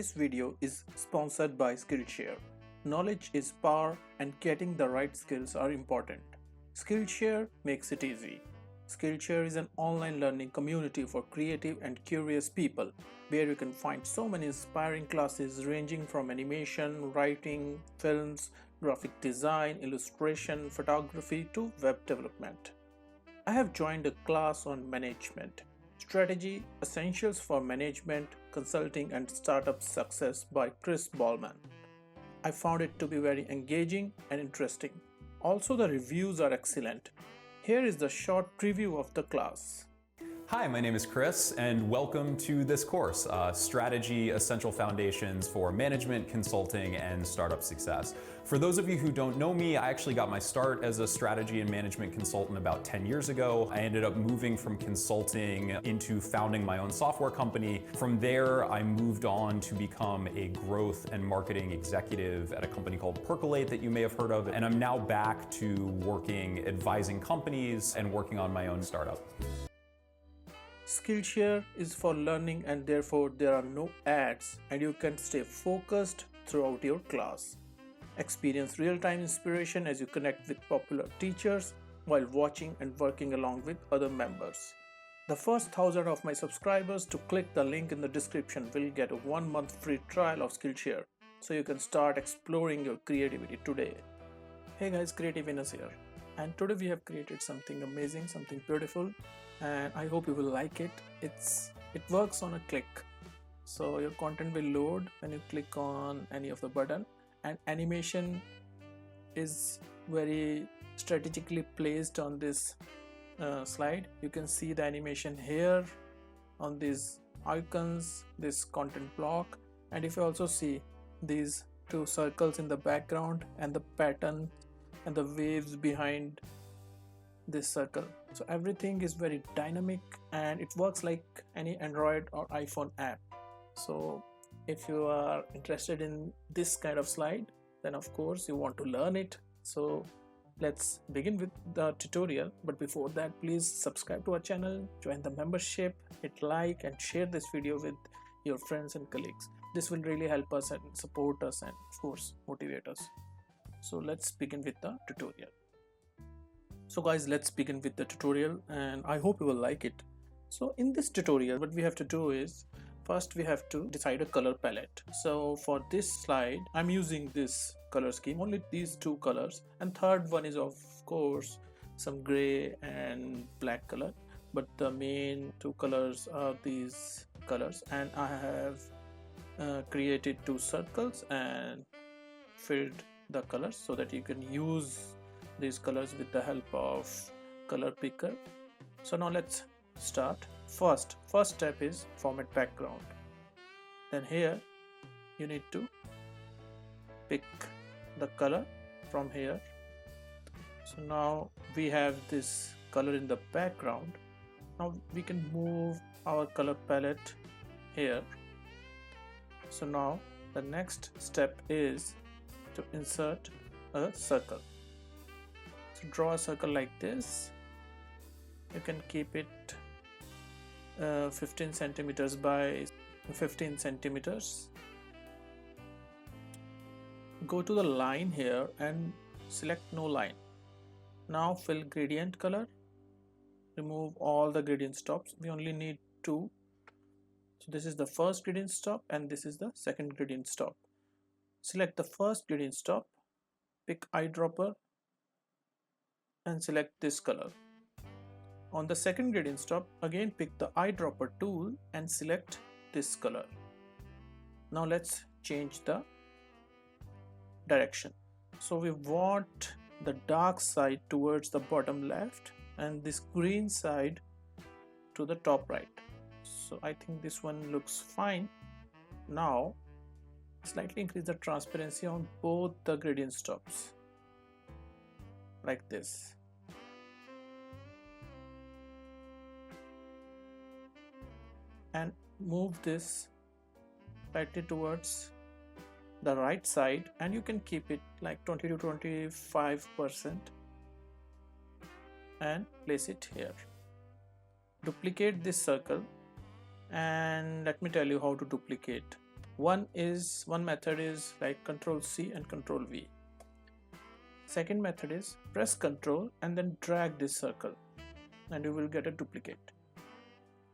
This video is sponsored by Skillshare. Knowledge is power and getting the right skills are important. Skillshare makes it easy. Skillshare is an online learning community for creative and curious people where you can find so many inspiring classes ranging from animation, writing, films, graphic design, illustration, photography to web development. I have joined a class on management, strategy, essentials for management, consulting and startup success by Chris Ballman. I found it to be very engaging and interesting. Also, the reviews are excellent. Here is the short preview of the class. Hi, my name is Chris, and welcome to this course, Strategy Essential Foundations for Management, Consulting, and Startup Success. For those of you who don't know me, I actually got my start as a strategy and management consultant about 10 years ago. I ended up moving from consulting into founding my own software company. From there, I moved on to become a growth and marketing executive at a company called Percolate that you may have heard of, and I'm now back to working, advising companies, and working on my own startup. Skillshare is for learning and therefore there are no ads and you can stay focused throughout your class. Experience real-time inspiration as you connect with popular teachers while watching and working along with other members. The first 1,000 of my subscribers to click the link in the description will get a 1-month free trial of Skillshare, so you can start exploring your creativity today. Hey guys, Creative Venus here, and today we have created something amazing, something beautiful, and I hope you will like it. It works on a click, so your content will load when you click on any of the button, and animation is very strategically placed on this slide. You can see the animation here on these icons, this content block, and if you also see these two circles in the background and the pattern and the waves behind this circle. So everything is very dynamic and it works like any Android or iPhone app. So if you are interested in this kind of slide, then of course you want to learn it. So let's begin with the tutorial. But before that, please subscribe to our channel, join the membership, hit like and share this video with your friends and colleagues. This will really help us and support us and of course motivate us. So let's begin with the tutorial. So guys, let's begin with the tutorial and I hope you will like it. So in this tutorial, what we have to do is first we have to decide a color palette. So for this slide, I'm using this color scheme, only these two colors, and third one is of course some gray and black color, but the main two colors are these colors, and I have created two circles and filled the colors so that you can use these colors with the help of color picker. So now let's start. First step is format background. Then here you need to pick the color from here. So now we have this color in the background. Now we can move our color palette here. So now the next step is to insert a circle. So draw a circle like this. You can keep it 15 centimeters by 15 centimeters. Go to the line here and select no line. Now fill gradient color. Remove all the gradient stops. We only need two. So this is the first gradient stop and this is the second gradient stop. Select the first gradient stop, pick eyedropper and select this color. On the second gradient stop, again pick the eyedropper tool and select this color. Now let's change the direction. So we want the dark side towards the bottom left and this green side to the top right. So I think this one looks fine. Now slightly increase the transparency on both the gradient stops like this. And move this slightly towards the right side, and you can keep it like 20 to 25% and place it here. Duplicate this circle, and let me tell you how to duplicate. One method is like Control C and Control V. Second method is press Control and then drag this circle and you will get a duplicate.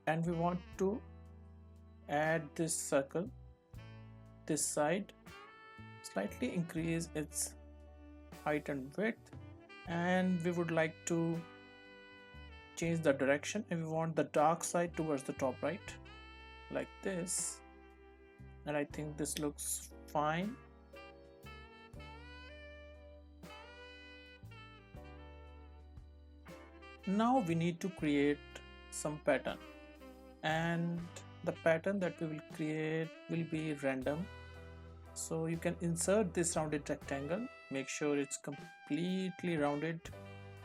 And we want to add this circle this side, slightly increase its height and width, and we would like to change the direction and we want the dark side towards the top right like this, and I think this looks fine. Now we need to create some pattern, and the pattern that we will create will be random. So you can insert this rounded rectangle, make sure it's completely rounded,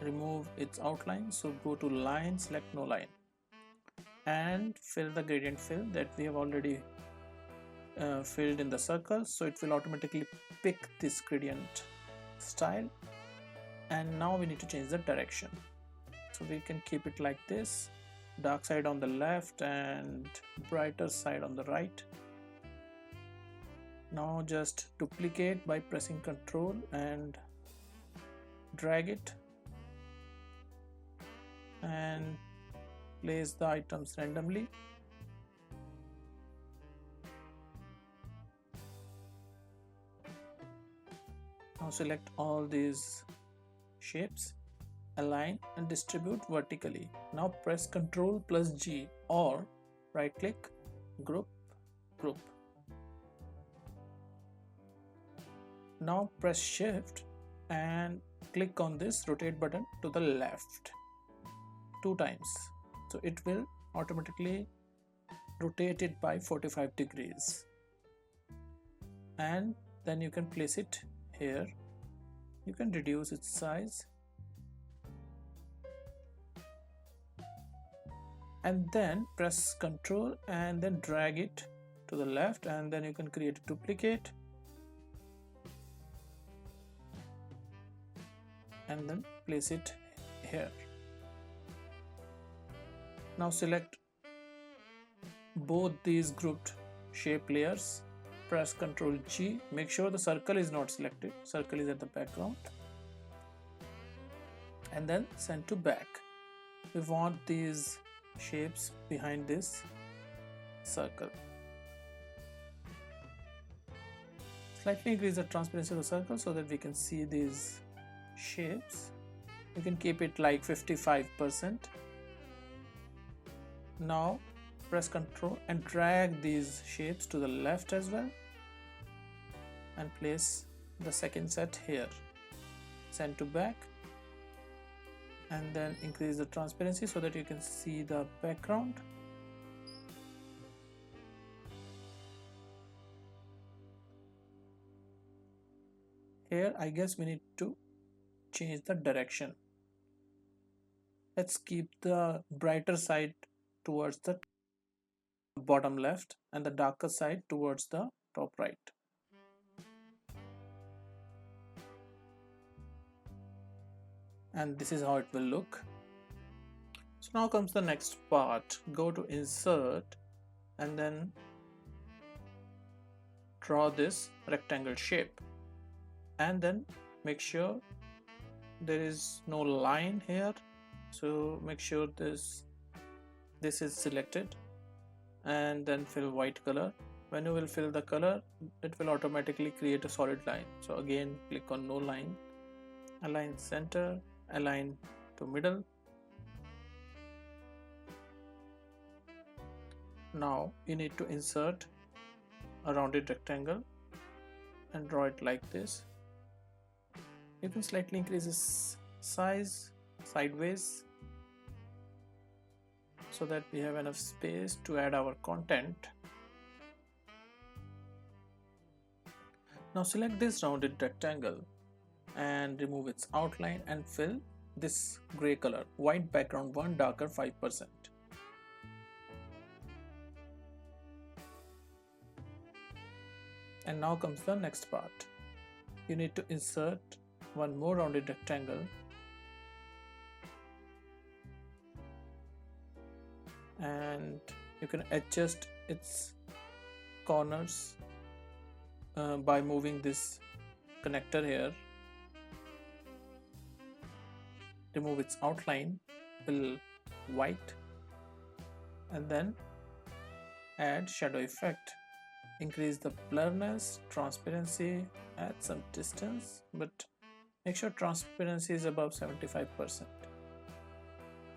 remove its outline. So go to line, select no line, and fill the gradient fill that we have already filled in the circle. So it will automatically pick this gradient style. And now we need to change the direction. So we can keep it like this, dark side on the left and brighter side on the right. Now just duplicate by pressing Ctrl and drag it and place the items randomly. Now select all these shapes, align and distribute vertically. Now press Ctrl plus G or right click, group. Now press Shift and click on this rotate button to the left 2 times. So it will automatically rotate it by 45 degrees. And then you can place it here. You can reduce its size. And then press Ctrl and then drag it to the left, and then you can create a duplicate and then place it here. Now select both these grouped shape layers, press Ctrl G, make sure the circle is not selected, circle is at the background, and then send to back. We want these shapes behind this circle. Slightly increase the transparency of the circle so that we can see these shapes. You can keep it like 55%. Now press Ctrl and drag these shapes to the left as well and place the second set here. Send to back and then increase the transparency so that you can see the background. Here I guess we need to change the direction. Let's keep the brighter side towards the bottom left and the darker side towards the top right. And this is how it will look. So now comes the next part. Go to insert and then draw this rectangle shape, and then make sure there is no line here. So make sure this is selected, and then fill white color. When you will fill the color, it will automatically create a solid line. So again click on no line, align center, align to middle. Now you need to insert a rounded rectangle and draw it like this. You can slightly increase its size sideways so that we have enough space to add our content. Now select this rounded rectangle and remove its outline and fill this gray color, white background 1, darker 5%. And now comes the next part. You need to insert one more rounded rectangle and you can adjust its corners by moving this connector here. Remove its outline, fill white, and then add shadow effect. Increase the blurriness, transparency, add some distance, but make sure transparency is above 75%.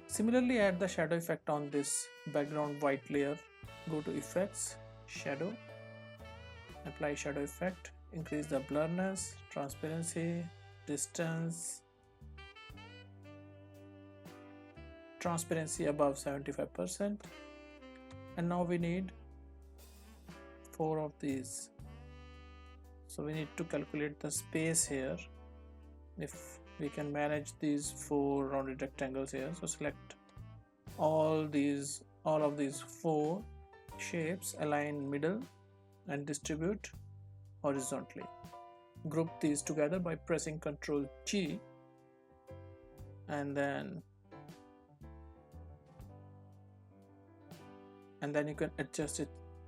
Similarly, add the shadow effect on this background white layer. Go to effects, shadow, apply shadow effect, increase the blurriness, transparency, distance, transparency above 75%. And now we need 4 of these, so we need to calculate the space here. If we can manage these 4 rounded rectangles here, so select all of these 4 shapes, align middle and distribute horizontally. Group these together by pressing Ctrl G, and then you can adjust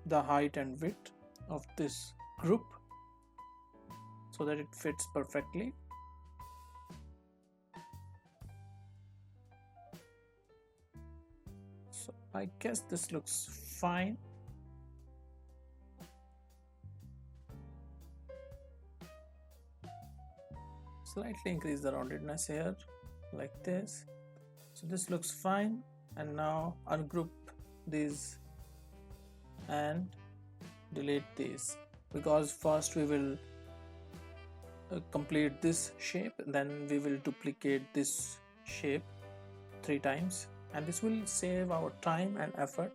the height and width of this group so that it fits perfectly. So I guess this looks fine. Slightly increase the roundedness here like this. So this looks fine, and now ungroup these and delete these, because first we will complete this shape, then we will duplicate this shape 3 times, and this will save our time and effort.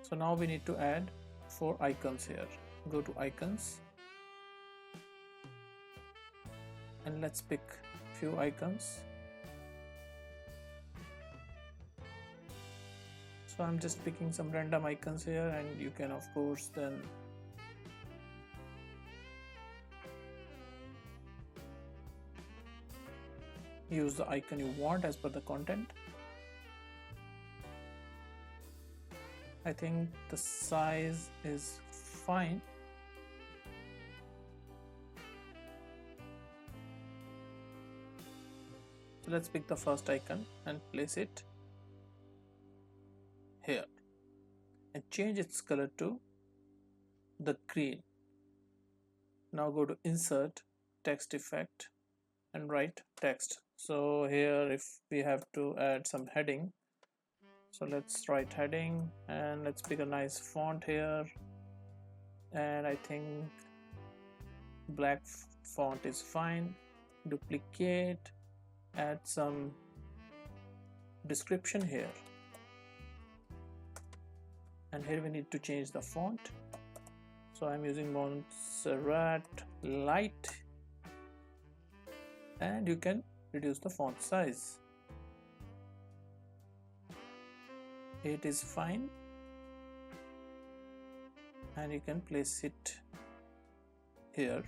So now we need to add 4 icons here. Go to icons and let's pick few icons. So I'm just picking some random icons here, and you can of course then use the icon you want as per the content. I think the size is fine. So let's pick the first icon and place it here and change its color to the green. Now go to insert, text effect, and write text. So here if we have to add some heading, so let's write heading, and let's pick a nice font here, and I think black font is fine. Duplicate, add some description here, and here we need to change the font. So I'm using Montserrat Light, and you can reduce the font size. It is fine, and you can place it here.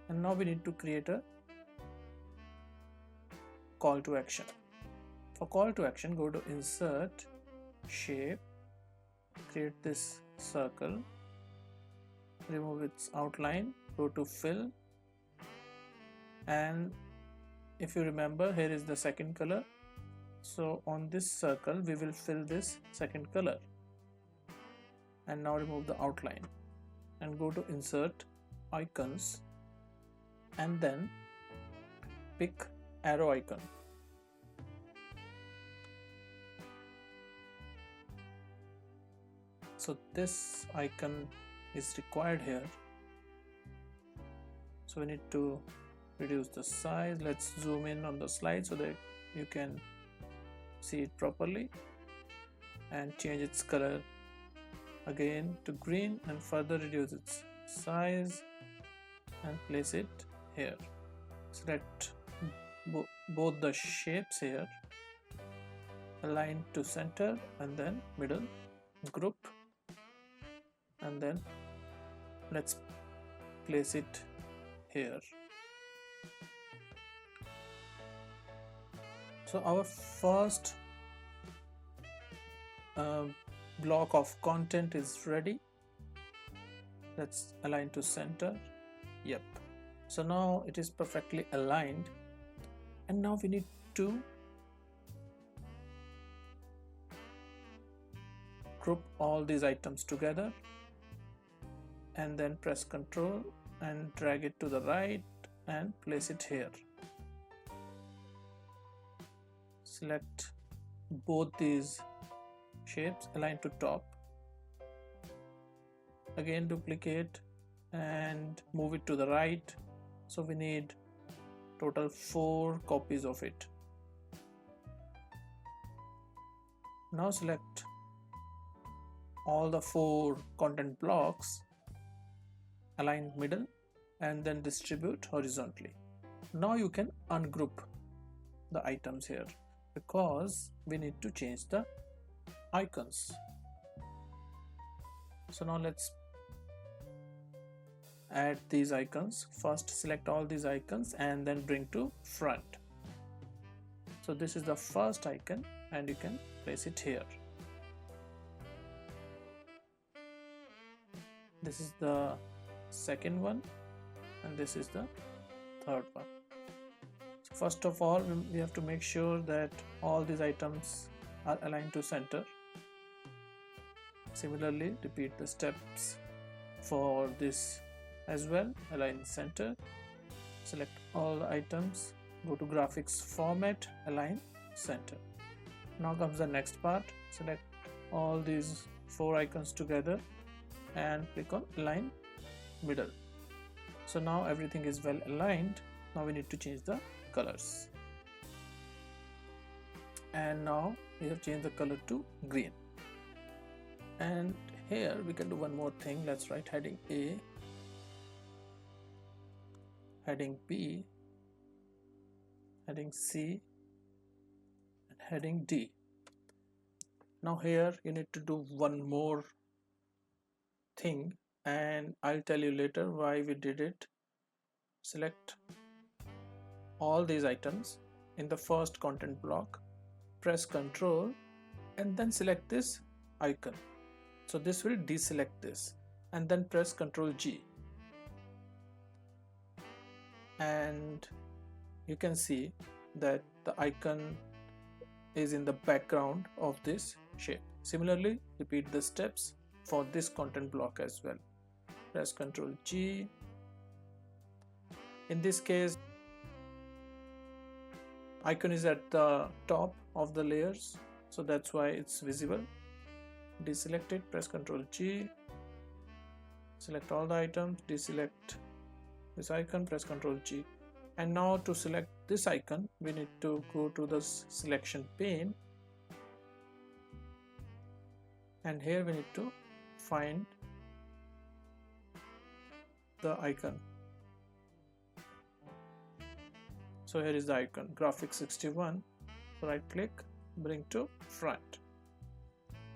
And now we need to create a call to action. For call to action, go to insert, shape, create this circle, remove its outline, go to fill, and if you remember, here is the second color. So on this circle we will fill this second color, and now remove the outline and go to insert, icons, and then pick arrow icon. So this icon is required here, so we need to reduce the size. Let's zoom in on the slide so that you can see it properly, and change its color again to green, and further reduce its size and place it here. Select both the shapes here, align to center and then middle, group, and then let's place it here. So our first block of content is ready. Let's align to center. Yep. So now it is perfectly aligned, and now we need to group all these items together and then press Ctrl and drag it to the right and place it here. Select both these shapes, align to top, again duplicate and move it to the right. So we need total 4 copies of it. Now select all the 4 content blocks, align middle and then distribute horizontally. Now you can ungroup the items here because we need to change the icons. So now let's add these icons. First select all these icons and then bring to front. So this is the first icon and you can place it here. This is the second one and this is the third one. So first of all we have to make sure that all these items are aligned to center. Similarly repeat the steps for this as well. Align center, select all the items, go to graphics format, align center. Now comes the next part. Select all these 4 icons together and click on align middle. So now everything is well aligned. Now we need to change the colors, and now we have changed the color to green. And here we can do one more thing. Let's write heading A, heading B, heading C and heading D. Now here you need to do one more thing and I'll tell you later why we did it. Select all these items in the first content block, press Ctrl and then select this icon. So this will deselect this and then press Ctrl G and you can see that the icon is in the background of this shape. Similarly repeat the steps for this content block as well. Press Ctrl G. In this case icon is at the top of the layers, so that's why it's visible. Deselect it, press Ctrl G, select all the items, deselect this icon, press Ctrl G. And now to select this icon we need to go to the selection pane and here we need to find the icon. So here is the icon, graphics 61. So right click, bring to front.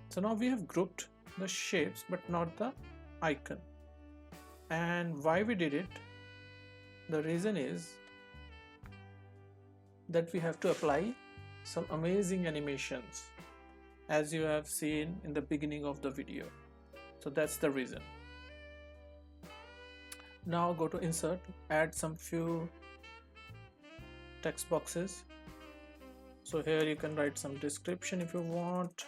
So now we have grouped the shapes but not the icon. And why we did it? The reason is that we have to apply some amazing animations as you have seen in the beginning of the video. So that's the reason. Now go to insert, add some few text boxes. So here you can write some description if you want.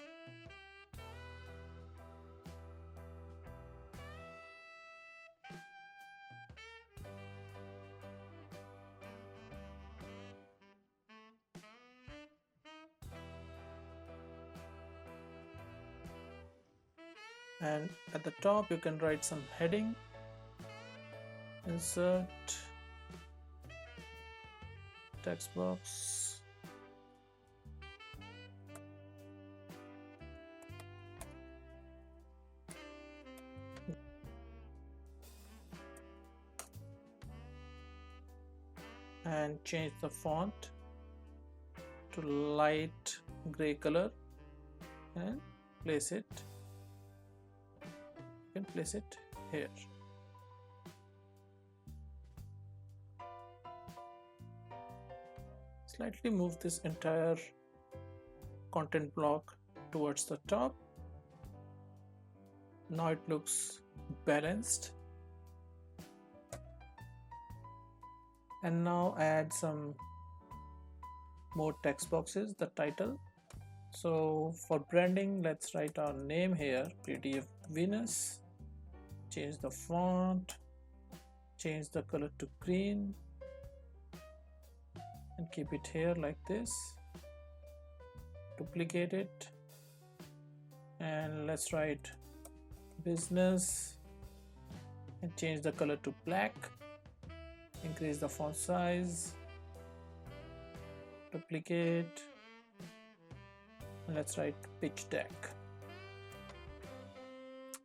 And at the top you can write some heading, insert text box, and change the font to light gray color and place it. You can place it here. Slightly move this entire content block towards the top Now it looks balanced. And now add some more text boxes, the title. So for branding, let's write our name here, PDF Venus. Change the font, change the color to green, and keep it here like this. Duplicate it, and let's write business and change the color to black. Increase the font size, duplicate, and let's write pitch deck.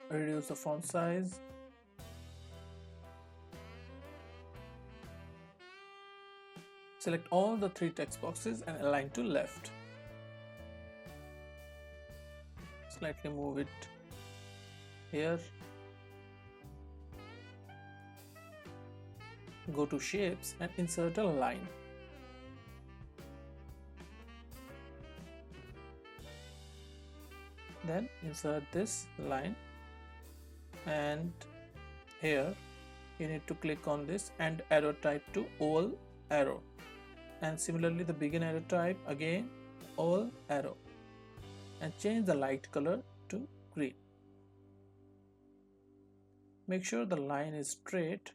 Reduce the font size, select all the 3 text boxes and align to left. Slightly move it here. Go to shapes and insert a line. Then insert this line, and here you need to click on this and arrow type to all arrow, and similarly the begin arrow type again all arrow, and change the light color to green. Make sure the line is straight.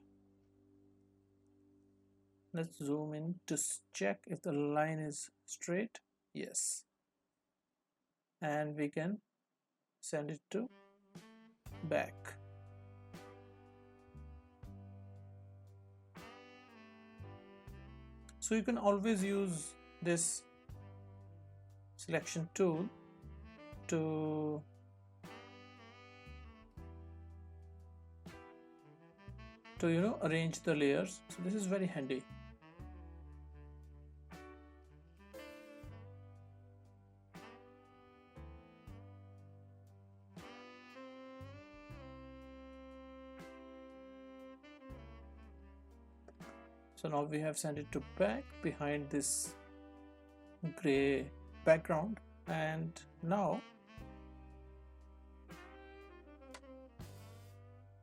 Let's zoom in to check if the line is straight. Yes, and we can send it to back. So you can always use this selection tool to arrange the layers. So this is very handy. So now we have sent it to back behind this gray background, and now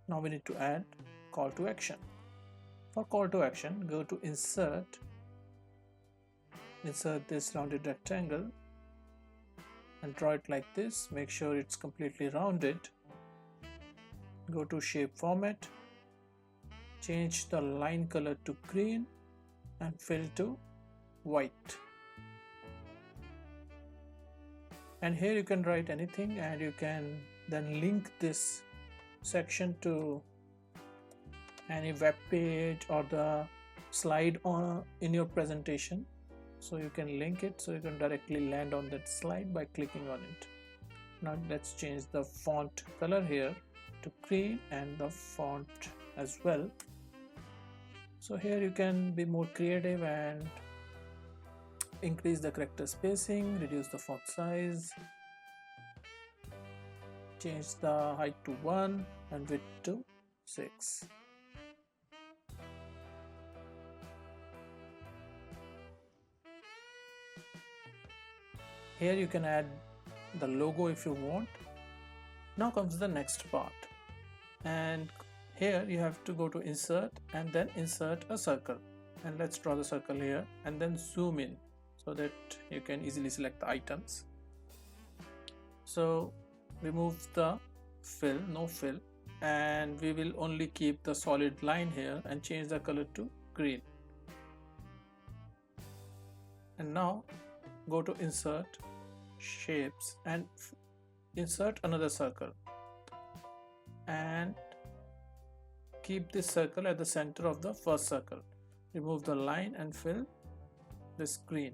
we need to add call to action. For call to action, go to insert this rounded rectangle and draw it like this. Make sure it's completely rounded. Go to shape format, change the line color to green and fill to white. And here you can write anything, and you can then link this section to any web page or the slide in your presentation. So you can link it, so you can directly land on that slide by clicking on it. Now let's change the font color here to green and the font as well. So here you can be more creative and increase the character spacing, reduce the font size, change the height to 1 and width to 6. Here you can add the logo if you want. Now comes the next part, and here you have to go to insert and then insert a circle, and let's draw the circle here and then zoom in so that you can easily select the items. So remove the fill, no fill, and we will only keep the solid line here and change the color to green. And now go to insert shapes and insert another circle, and keep this circle at the center of the first circle. Remove the line and fill this green.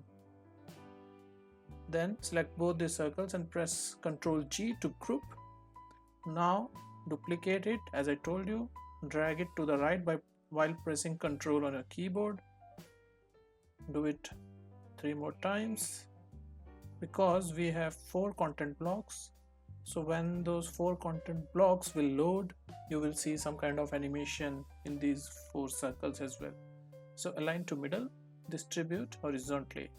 Then select both the circles and press Ctrl G to group. Now duplicate it as I told you, drag it to the right while pressing Ctrl on your keyboard. Do it 3 more times, because we have 4 content blocks. So when those 4 content blocks will load, you will see some kind of animation in these 4 circles as well. So align to middle, distribute horizontally.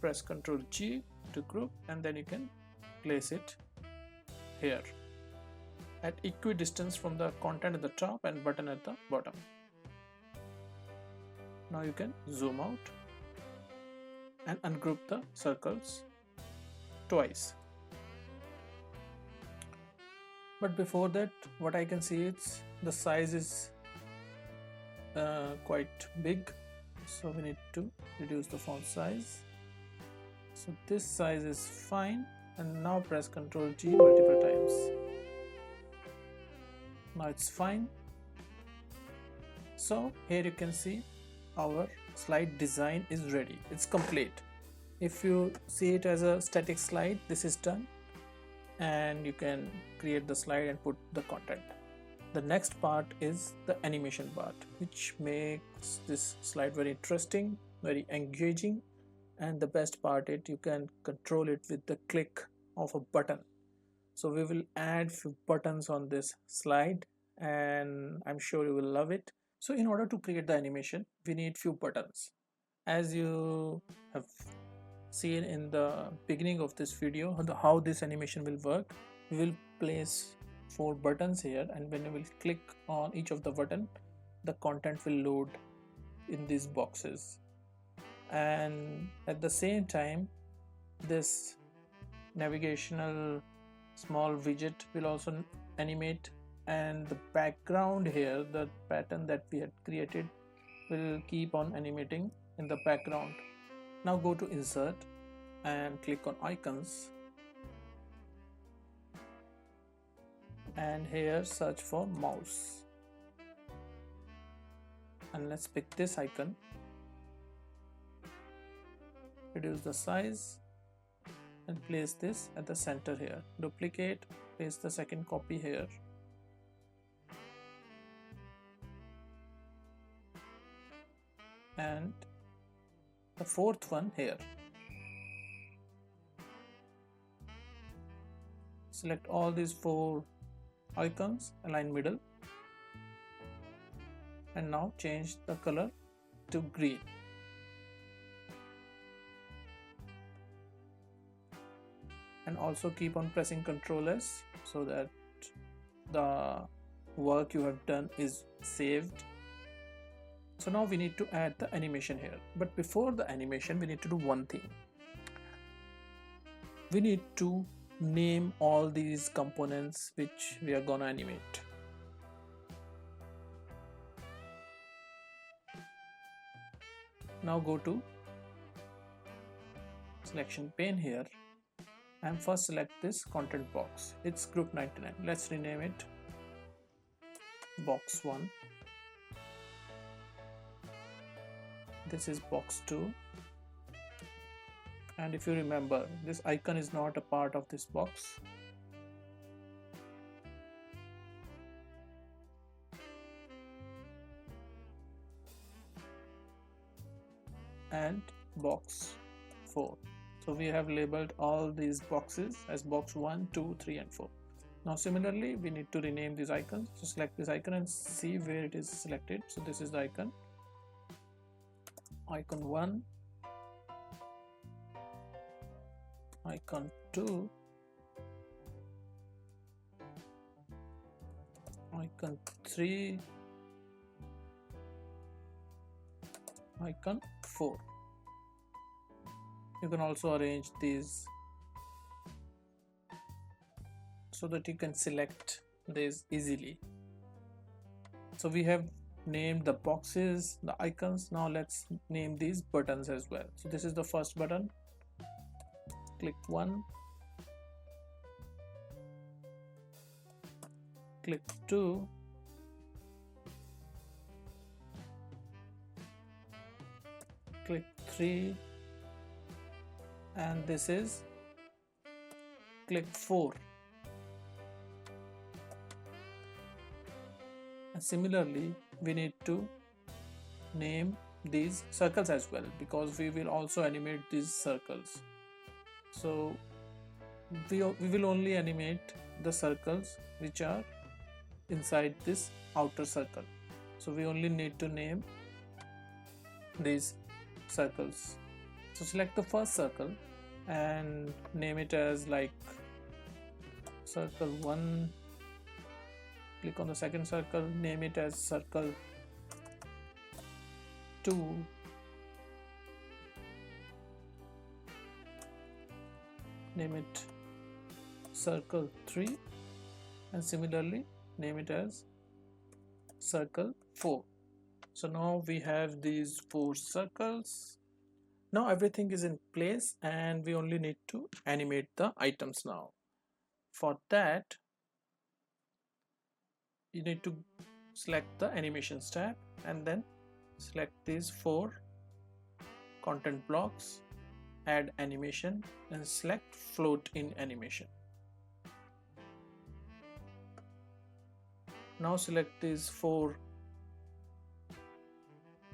Press Ctrl G to group, and then you can place it here. at equidistance from the content at the top and button at the bottom. Now you can zoom out and ungroup the circles twice. But before that, what I can see is the size is quite big, so we need to reduce the font size. So this size is fine, and now press Ctrl G multiple times. Now it's fine. So here you can see our slide design is ready, it's complete. If you see it as a static slide, this is done, and you can create the slide and put the content. The next part is the animation part, which makes this slide very interesting, very engaging, and the best part is you can control it with the click of a button. So we will add few buttons on this slide, and I'm sure you will love it. So in order to create the animation, we need few buttons. As you have seen in the beginning of this video, how this animation will work, we will place 4 buttons here, and when you will click on each of the button, the content will load in these boxes, and at the same time this navigational small widget will also animate, and the background here, the pattern that we had created, will keep on animating in the background. Now go to insert and click on icons, and here search for mouse, and let's pick this icon. Reduce the size and place this at the center here. Duplicate, place the second copy here, and the fourth one here. Select all these 4 icons, align middle, and now change the color to green. And also keep on pressing Ctrl S so that the work you have done is saved. So now we need to add the animation here, but before the animation we need to do one thing. We need to name all these components which we are gonna animate. Now go to selection pane here, and first select this content box. It's group 99. Let's rename it box 1. This is box 2, and if you remember, this icon is not a part of this box. And box 4. So we have labeled all these boxes as box 1, 2, 3 and 4. Now similarly we need to rename these icons. So select this icon and see where it is selected. So this is the icon. Icon 1, icon 2, icon 3, icon 4. You can also arrange these so that you can select these easily. So we have named the boxes, the icons. Now let's name these buttons as well. So this is the first button. Click 1, click 2, click 3, and this is click 4. And similarly we need to name these circles as well, because we will also animate these circles. So we will only animate the circles which are inside this outer circle. So we only need to name these circles. So select the first circle and name it as like circle 1, click on the second circle, name it as circle 2, name it circle 3, and similarly name it as circle 4. So now we have these 4 circles. Now everything is in place and we only need to animate the items now. For that, you need to select the animations tab and then select these 4 content blocks, add animation, and select float in animation. Now select these 4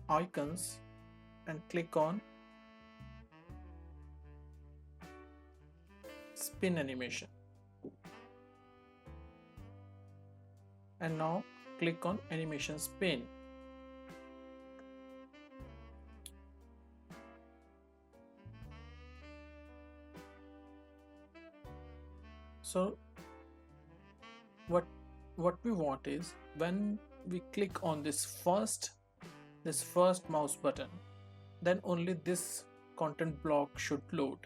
icons and click on spin animation, and now click on animation spin. So what we want is, when we click on this first mouse button, then only this content block should load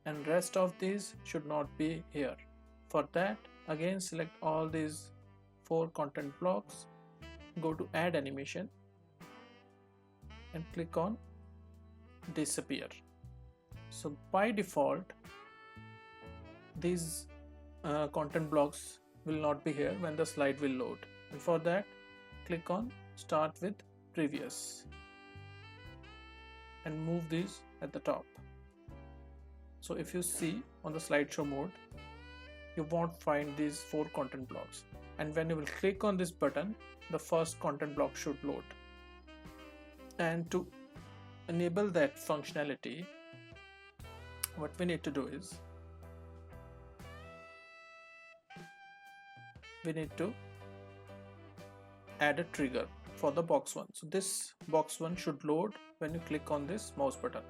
and rest of these should not be here. For that, again select all these 4 content blocks, go to add animation and click on disappear. So by default these content blocks will not be here when the slide will load, and for that click on start with previous and move these at the top. So if you see on the slideshow mode, you won't find these 4 content blocks, and when you will click on this button, the first content block should load. And to enable that functionality, what we need to do is, we need to add a trigger for the box 1. So this box 1 should load when you click on this mouse button.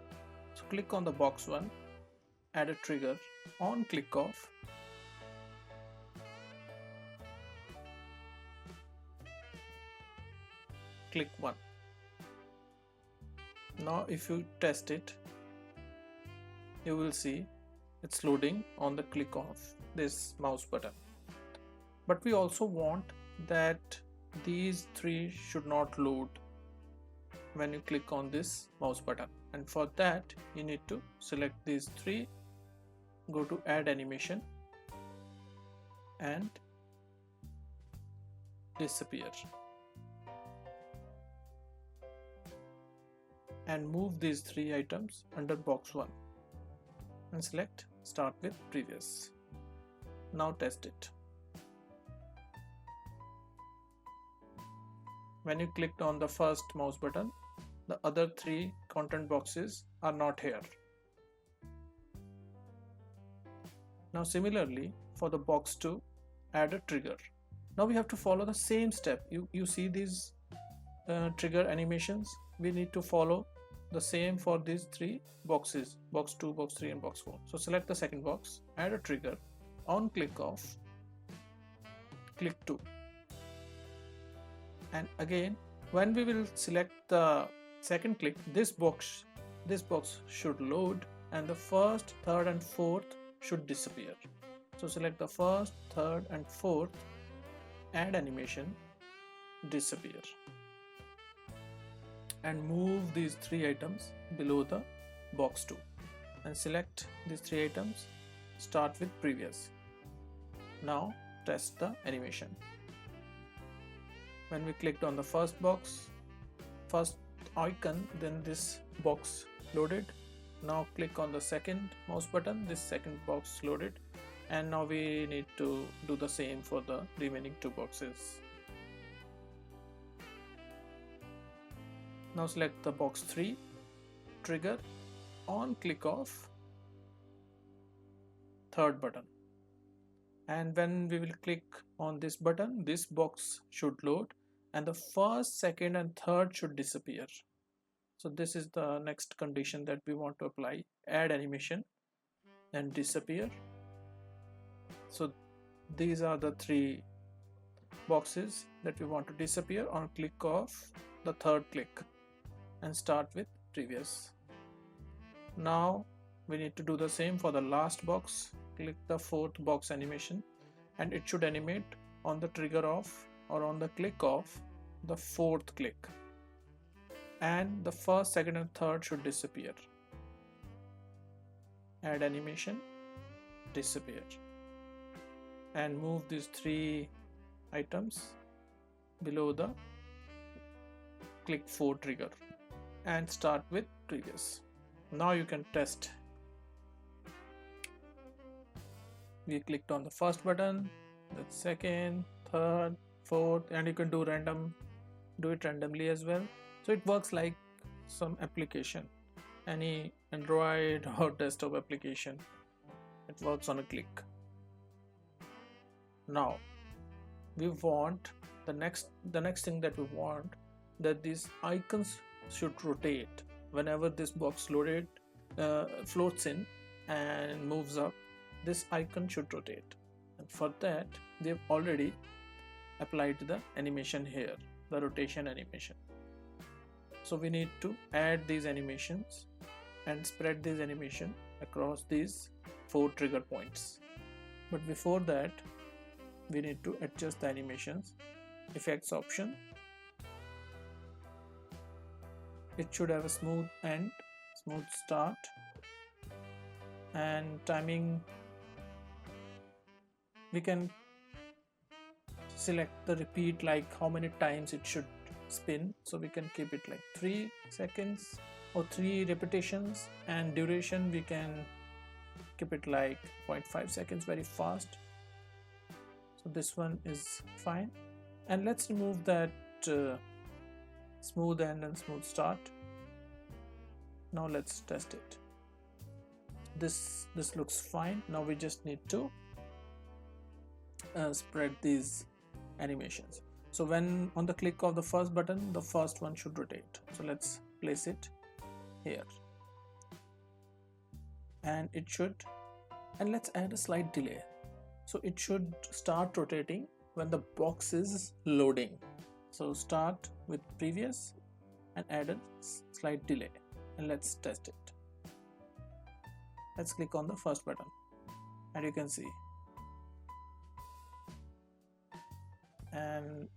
So click on the box 1, add a trigger on click off, click 1. Now if you test it, you will see it's loading on the click off this mouse button. But we also want that these 3 should not load when you click on this mouse button, and for that you need to select these 3, go to add animation and disappear, and move these 3 items under box 1 and select start with previous. Now test it. When you clicked on the first mouse button, the other 3 content boxes are not here. Now similarly for the box 2, add a trigger. Now we have to follow the same step. You see these trigger animations, we need to follow the same for these 3 boxes, box 2, box 3 and box 4. So select the second box, add a trigger, on click off, click 2. And again, when we will select the second click, this box should load, and the first, third and fourth should disappear. So select the first, third and fourth, add animation, disappear, and move these 3 items below the box 2 and select these 3 items, start with previous. Now test the animation. When we clicked on the first box, first icon, then this box loaded. Now click on the second mouse button, this second box loaded, and now we need to do the same for the remaining 2 boxes. Now select the box 3, trigger, on click off, third button, and when we will click on this button, this box should load and the first, second and third should disappear. So this is the next condition that we want to apply, add animation and disappear. So these are the 3 boxes that we want to disappear on click of the third click and start with previous. Now we need to do the same for the last box. Click the fourth box animation and it should animate on the trigger of or on the click of the fourth click, and the first, second and third should disappear. Add animation, disappear, and move these three items below the click 4 trigger and start with previous. Now you can test. We clicked on the first button, the second, third, fourth, and you can do it randomly as well. So it works like some application, any Android or desktop application. It works on a click. Now we want the next thing that we want, that these icons should rotate whenever this box floats in and moves up. This icon should rotate, and for that we have already applied the animation here, the rotation animation. So we need to add these animations and spread this animation across these 4 trigger points. But before that, we need to adjust the animations. Effects option, it should have a smooth end, smooth start, and timing. We can select the repeat, like how many times it should spin, so we can keep it like 3 seconds or 3 repetitions, and duration we can keep it like 0.5 seconds, very fast. So this one is fine, and let's remove that smooth end and smooth start. Now let's test it. This looks fine. Now we just need to spread these animations. So when on the click of the first button, the first one should rotate. So let's place it here, and let's add a slight delay. So it should start rotating when the box is loading. So start with previous and add a slight delay, and let's test it. Let's click on the first button, and you can see,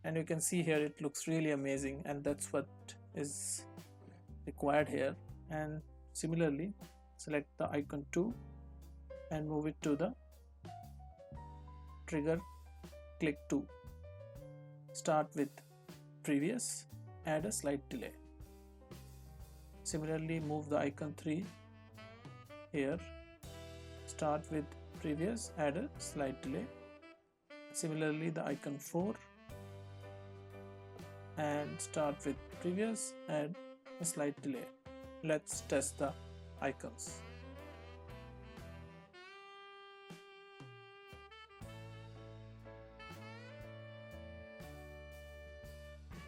and you can see here it looks really amazing, and that's what is required here. And similarly, select the icon 2 and move it to the trigger click 2. Start with previous, add a slight delay. Similarly, move the icon 3 here, start with previous, add a slight delay. Similarly, the icon 4, and start with previous, add a slight delay. Let's test the icons.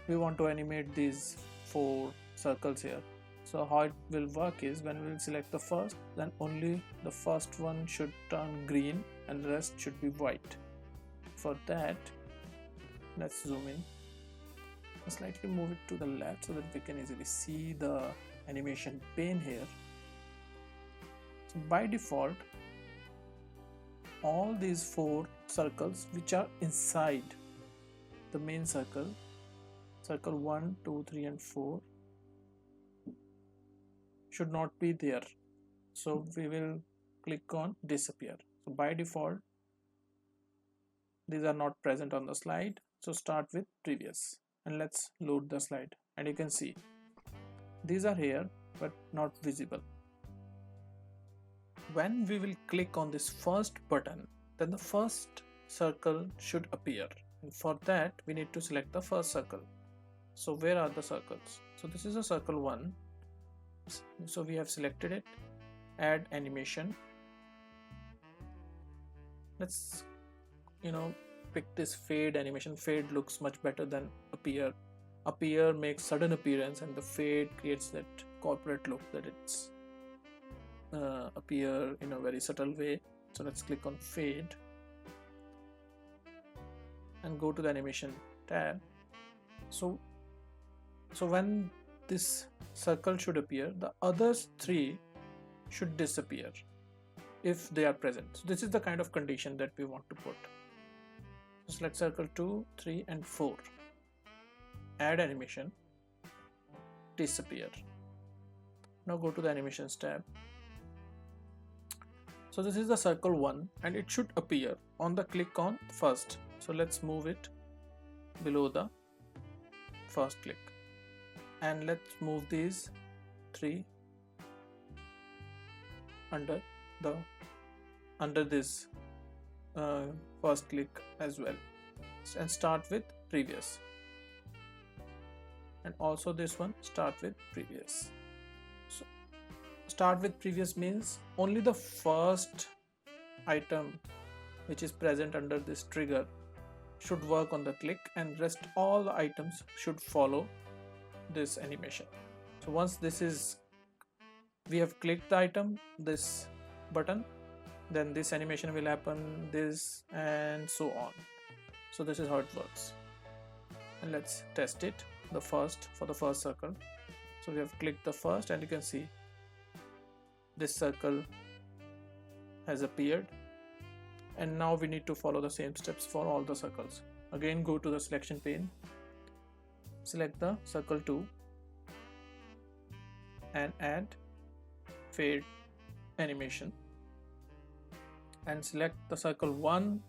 We want to animate these 4 circles here. So how it will work is, when we will select the first, then only the first one should turn green and the rest should be white. For that, let's zoom in and slightly move it to the left so that we can easily see the animation pane here. So by default, all these 4 circles which are inside the main circle, circle 1, 2, 3 and 4, should not be there. So we will click on disappear. So by default, these are not present on the slide. So start with previous, and let's load the slide, and you can see these are here but not visible. When we will click on this first button, then the first circle should appear, and for that we need to select the first circle. So where are the circles? So this is a circle 1. So we have selected it. Add animation. Let's pick this fade animation. Fade looks much better than appear. Appear makes sudden appearance, and the fade creates that corporate look, that it's appear in a very subtle way. So let's click on fade, and go to the animation tab. So when this circle should appear, the others 3 should disappear if they are present. So this is the kind of condition that we want to put. So select circle 2, 3 and 4, add animation, disappear. Now go to the animations tab. So this is the circle 1 and it should appear on the click on first. So let's move it below the first click, and let's move these 3 under this first click as well, and start with previous, and also this one start with previous. So start with previous means only the first item which is present under this trigger should work on the click, and rest all the items should follow this animation. So once this is, we have clicked the item, this button, then this animation will happen, this, and so on. So this is how it works, and let's test it for the first circle. So we have clicked the first, and you can see this circle has appeared, and now we need to follow the same steps for all the circles. Again, go to the selection pane, select the circle 2 and add fade animation, and select the circle 1,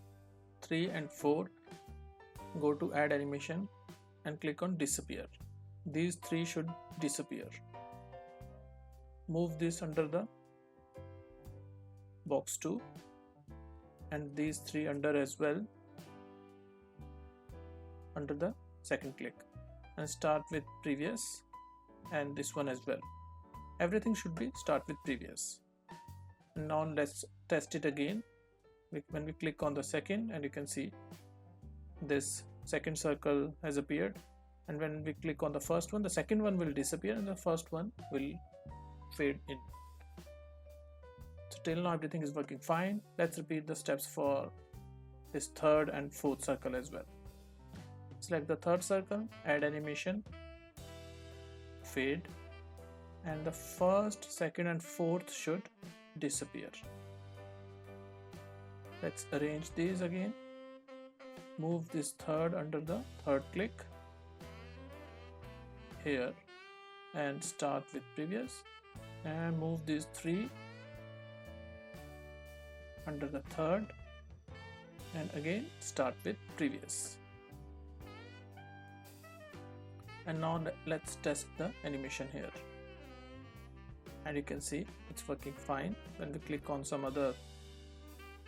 3 and 4, go to add animation and click on disappear. These 3 should disappear. Move this under the box 2 and these 3 under as well under the second click, and start with previous, and this one as well. Everything should be start with previous. And now let's test it again. When we click on the second, and you can see this second circle has appeared, and when we click on the first one, the second one will disappear and the first one will fade in. So till now everything is working fine. Let's repeat the steps for this third and fourth circle as well. Select the third circle, add animation, fade, and the first, second and fourth should disappear. Let's arrange these again. Move this third under the third click here and start with previous, and move these 3 under the third and again start with previous. And now let's test the animation here, and you can see it's working fine. When we click on some other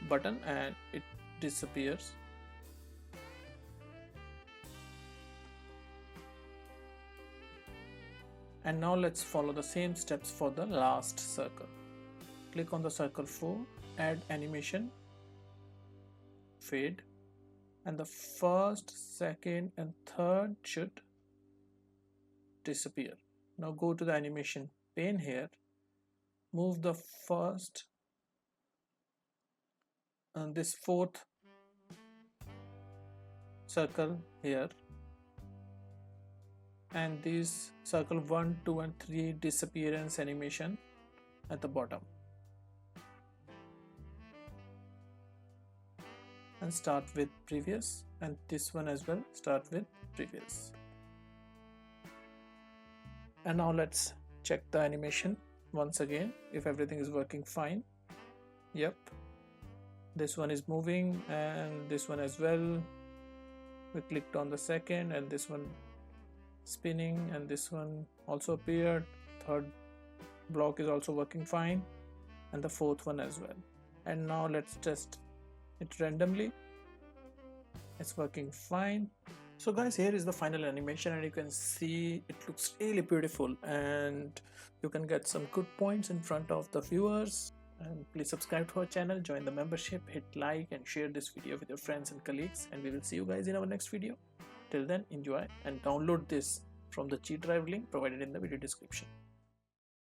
button and it disappears. And now let's follow the same steps for the last circle. Click on the circle 4, add animation, fade, and the first, second and third should disappear. Now go to the animation pane here, move the first and this fourth circle here, and these circle 1, 2 and 3 disappearance animation at the bottom, and start with previous, and this one as well start with previous. And now let's check the animation once again if everything is working fine. Yep, this one is moving and this one as well. We clicked on the second and this one spinning, and this one also appeared. Third block is also working fine, and the fourth one as well. And now let's test it randomly. It's working fine. So guys, here is the final animation, and you can see it looks really beautiful, and you can get some good points in front of the viewers. And please subscribe to our channel, join the membership, hit like and share this video with your friends and colleagues, and we will see you guys in our next video. Till then, enjoy and download this from the cheat drive link provided in the video description.